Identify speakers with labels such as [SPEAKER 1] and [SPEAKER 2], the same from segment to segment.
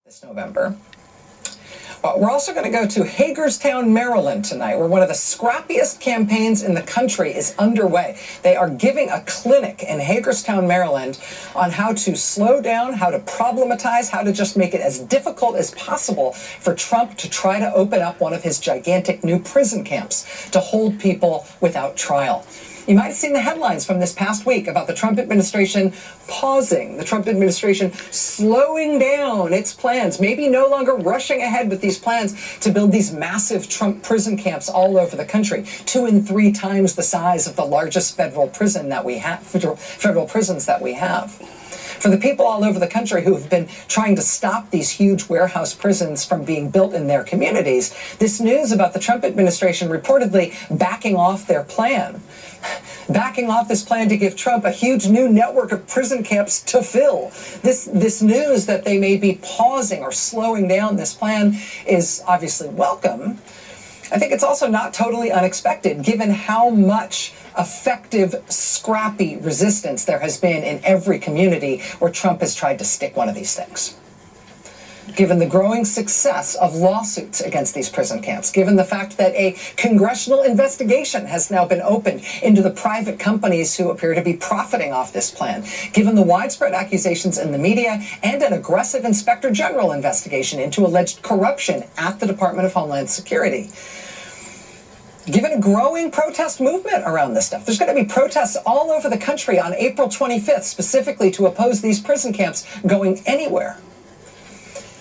[SPEAKER 1] this November. We're also going to go to Hagerstown, Maryland tonight, where one of the scrappiest campaigns in the country is underway. They are giving a clinic in Hagerstown, Maryland on how to slow down, how to problematize, how to just make it as difficult as possible for Trump to try to open up one of his gigantic new prison camps to hold people without trial. You might have seen the headlines from this past week about the Trump administration pausing, the Trump administration slowing down its plans, maybe no longer rushing ahead with these plans to build these massive Trump prison camps all over the country, 2 and 3 times the size of the largest federal prison that we have, federal prisons that we have. For the people all over the country who have been trying to stop these huge warehouse prisons from being built in their communities, this news about the Trump administration reportedly backing off their plan, backing off this plan to give Trump a huge new network of prison camps to fill. This news that they may be pausing or slowing down this plan is obviously welcome. I think it's also not totally unexpected, given how much effective, scrappy resistance there has been in every community where Trump has tried to stick one of these things. Given the growing success of lawsuits against these prison camps, given the fact that a congressional investigation has now been opened into the private companies who appear to be profiting off this plan, given the widespread accusations in the media and an aggressive inspector general investigation into alleged corruption at the Department of Homeland Security, given a growing protest movement around this stuff. There's going to be protests all over the country on April 25th, specifically to oppose these prison camps going anywhere.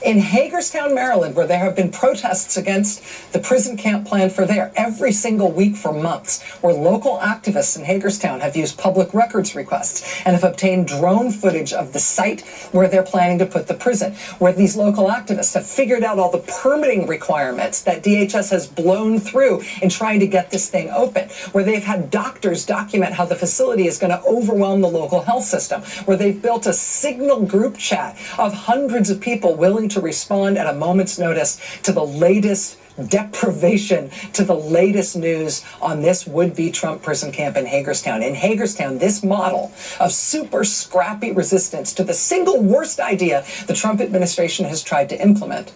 [SPEAKER 1] In Hagerstown, Maryland, where there have been protests against the prison camp plan for there every single week for months, where local activists in Hagerstown have used public records requests and have obtained drone footage of the site where they're planning to put the prison, where these local activists have figured out all the permitting requirements that DHS has blown through in trying to get this thing open, where they've had doctors document how the facility is going to overwhelm the local health system, where they've built a signal group chat of hundreds of people willing to respond at a moment's notice to the latest deprivation, to the latest news on this would-be Trump prison camp in Hagerstown. In Hagerstown, this model of super scrappy resistance to the single worst idea the Trump administration has tried to implement.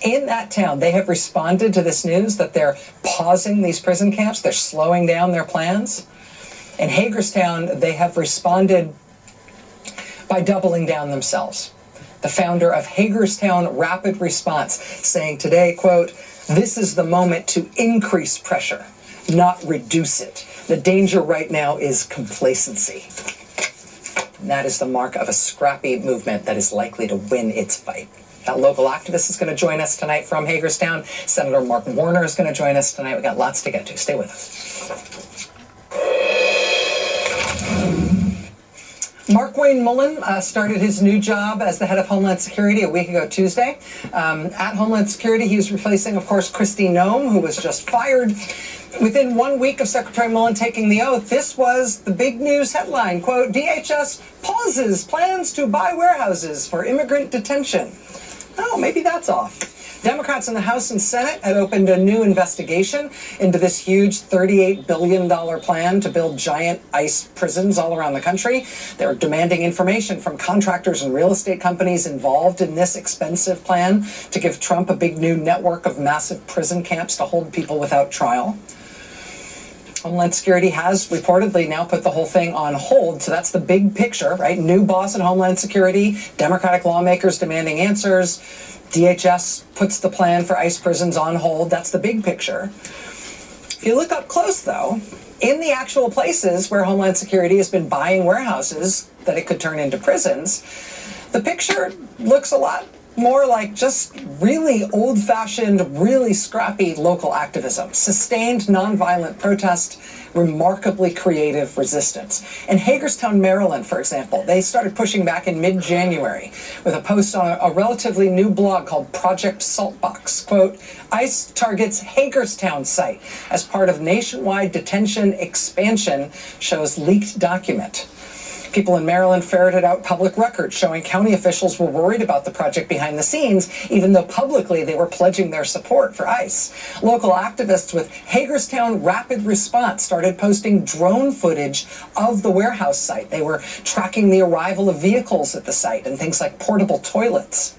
[SPEAKER 1] In that town, they have responded to this news that they're pausing these prison camps, they're slowing down their plans. In Hagerstown, they have responded by doubling down themselves. The founder of Hagerstown Rapid Response saying today, quote, "This is the moment to increase pressure, not reduce it. The danger right now is complacency." And that is the mark of a scrappy movement that is likely to win its fight. That local activist is going to join us tonight from Hagerstown. Senator Mark Warner is going to join us tonight. We've got lots to get to. Stay with us. Mark Wayne Mullen started his new job as the head of Homeland Security a week ago Tuesday. At Homeland Security, he was replacing, of course, Kristi Noem, who was just fired. Within 1 week of Secretary Mullen taking the oath, this was the big news headline, quote, "DHS pauses plans to buy warehouses for immigrant detention." Oh, maybe that's off. Democrats in the House and Senate had opened a new investigation into this huge $38 billion plan to build giant ICE prisons all around the country. They're demanding information from contractors and real estate companies involved in this expensive plan to give Trump a big new network of massive prison camps to hold people without trial. Homeland Security has reportedly now put the whole thing on hold. So that's the big picture, right? New boss in Homeland Security, Democratic lawmakers demanding answers. DHS puts the plan for ICE prisons on hold. That's the big picture. If you look up close, though, in the actual places where Homeland Security has been buying warehouses that it could turn into prisons, the picture looks a lot more like just really old-fashioned, really scrappy local activism, sustained nonviolent protest, remarkably creative resistance. In Hagerstown, Maryland, for example, they started pushing back in mid-January with a post on a relatively new blog called Project Saltbox. Quote, "ICE targets Hagerstown site as part of nationwide detention expansion," shows leaked document. People in Maryland ferreted out public records showing county officials were worried about the project behind the scenes, even though publicly they were pledging their support for ICE. Local activists with Hagerstown Rapid Response started posting drone footage of the warehouse site. They were tracking the arrival of vehicles at the site and things like portable toilets.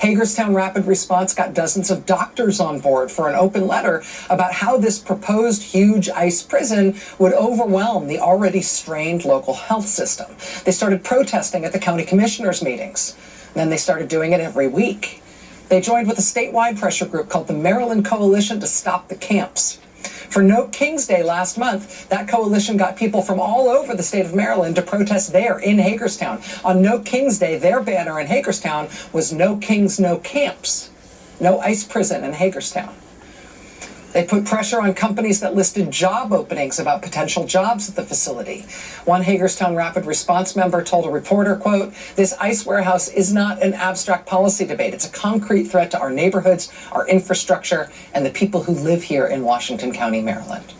[SPEAKER 1] Hagerstown Rapid Response got dozens of doctors on board for an open letter about how this proposed huge ICE prison would overwhelm the already strained local health system. They started protesting at the county commissioners' meetings. Then they started doing it every week. They joined with a statewide pressure group called the Maryland Coalition to Stop the Camps. For No Kings Day last month, that coalition got people from all over the state of Maryland to protest there in Hagerstown. On No Kings Day, their banner in Hagerstown was No Kings, No Camps. No ICE prison in Hagerstown. They put pressure on companies that listed job openings about potential jobs at the facility. One Hagerstown Rapid Response member told a reporter, quote, "This ICE warehouse is not an abstract policy debate. It's a concrete threat to our neighborhoods, our infrastructure, and the people who live here in Washington County, Maryland."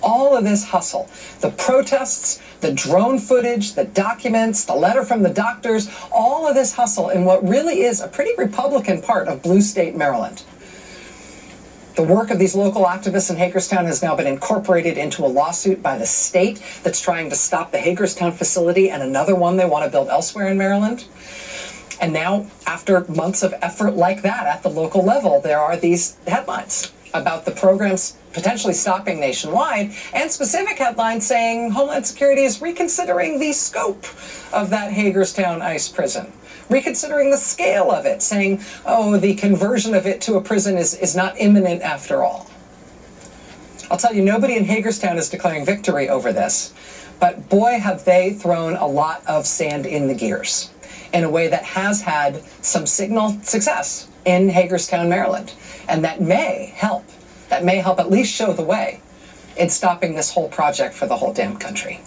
[SPEAKER 1] All of this hustle, the protests, the drone footage, the documents, the letter from the doctors, all of this hustle in what really is a pretty Republican part of blue state Maryland. The work of these local activists in Hagerstown has now been incorporated into a lawsuit by the state that's trying to stop the Hagerstown facility and another one they want to build elsewhere in Maryland. And now, after months of effort like that at the local level, there are these headlines about the programs potentially stopping nationwide, and specific headlines saying Homeland Security is reconsidering the scope of that Hagerstown ICE prison, reconsidering the scale of it, saying, oh, the conversion of it to a prison is not imminent after all. I'll tell you, nobody in Hagerstown is declaring victory over this, but boy, have they thrown a lot of sand in the gears in a way that has had some signal success in Hagerstown, Maryland, and that may help at least show the way in stopping this whole project for the whole damn country.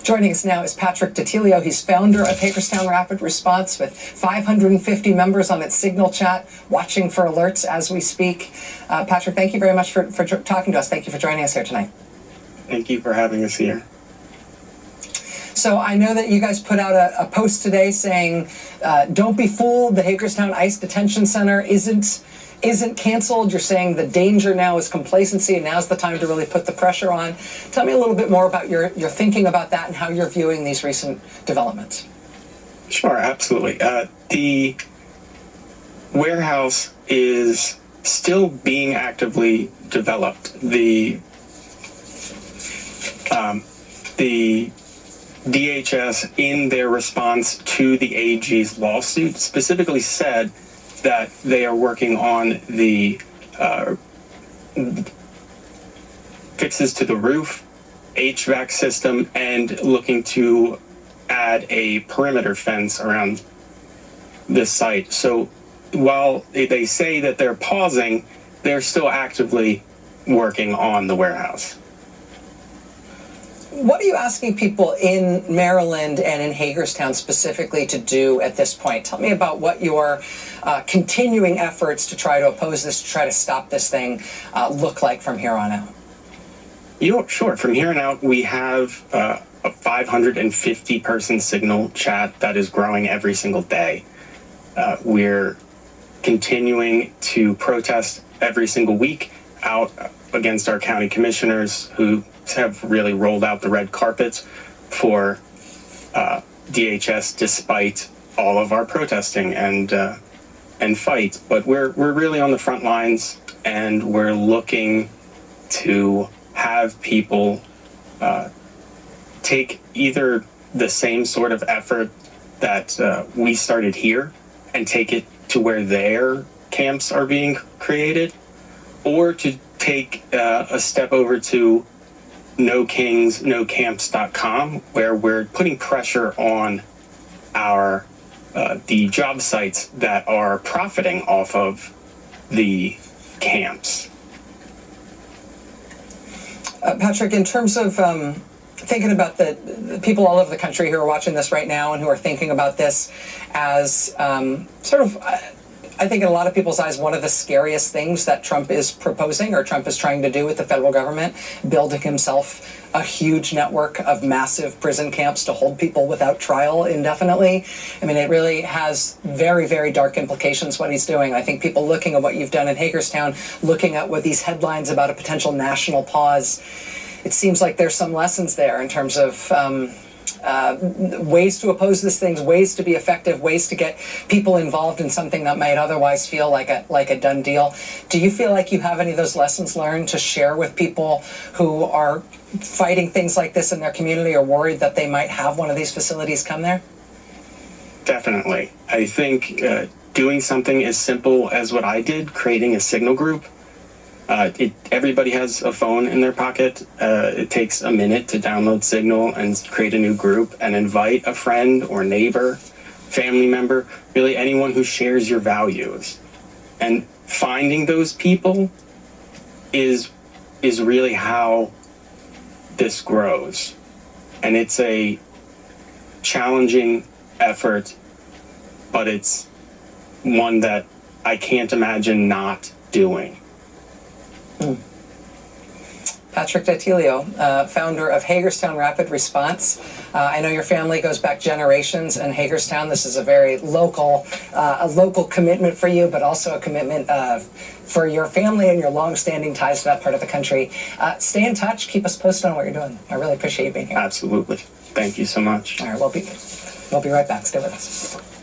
[SPEAKER 1] Joining us now is Patrick Dattilio. He's founder of Hagerstown Rapid Response with 550 members on its Signal chat, watching for alerts as we speak. Patrick, thank you very much for talking to us. Thank you for joining us here tonight.
[SPEAKER 2] Thank you for having us here.
[SPEAKER 1] So I know that you guys put out a post today saying, don't be fooled, the Hagerstown ICE Detention Center isn't canceled. You're saying the danger now is complacency, and now's the time to really put the pressure on. Tell me a little bit more about your thinking about that and how you're viewing these recent developments.
[SPEAKER 2] Sure, absolutely. The warehouse is still being actively developed. The DHS, in their response to the AG's lawsuit, specifically said that they are working on the fixes to the roof, HVAC system, and looking to add a perimeter fence around this site. So while they say that they're pausing, they're still actively working on the warehouse.
[SPEAKER 1] What are you asking people in Maryland and in Hagerstown specifically to do at this point? Tell me about what your continuing efforts to try to oppose this, to try to stop this thing, look like from here on out.
[SPEAKER 2] Sure. From here on out, we have a 550-person Signal chat that is growing every single day. We're continuing to protest every single week out against our county commissioners who have really rolled out the red carpets for DHS despite all of our protesting and fight. But we're really on the front lines, and we're looking to have people take either the same sort of effort that we started here and take it to where their camps are being created, or to take a step over to nokingsnocamps.com, where we're putting pressure on our the job sites that are profiting off of the camps.
[SPEAKER 1] Patrick, in terms of thinking about the people all over the country who are watching this right now and who are thinking about this as sort of I think in a lot of people's eyes, one of the scariest things that Trump is proposing or Trump is trying to do with the federal government, building himself a huge network of massive prison camps to hold people without trial indefinitely. I mean, it really has very, very dark implications what he's doing. I think people looking at what you've done in Hagerstown, looking at what these headlines about a potential national pause, it seems like there's some lessons there in terms of ways to oppose these things, ways to be effective, ways to get people involved in something that might otherwise feel like a done deal. Do you feel like you have any of those lessons learned to share with people who are fighting things like this in their community or worried that they might have one of these facilities come there?
[SPEAKER 2] Definitely. I think doing something as simple as what I did, creating a signal group, everybody has a phone in their pocket. It takes a minute to download Signal and create a new group and invite a friend or neighbor, family member, really anyone who shares your values. And finding those people is really how this grows. And it's a challenging effort, but it's one that I can't imagine not doing.
[SPEAKER 1] Patrick Dattilio, founder of Hagerstown Rapid Response. I know your family goes back generations in Hagerstown. This is a very local commitment for you, but also a commitment for your family and your long-standing ties to that part of the country. Stay in touch. Keep us posted on what you're doing. I really appreciate you being here.
[SPEAKER 2] Absolutely. Thank you so much.
[SPEAKER 1] All right, we'll be right back. Stay with us.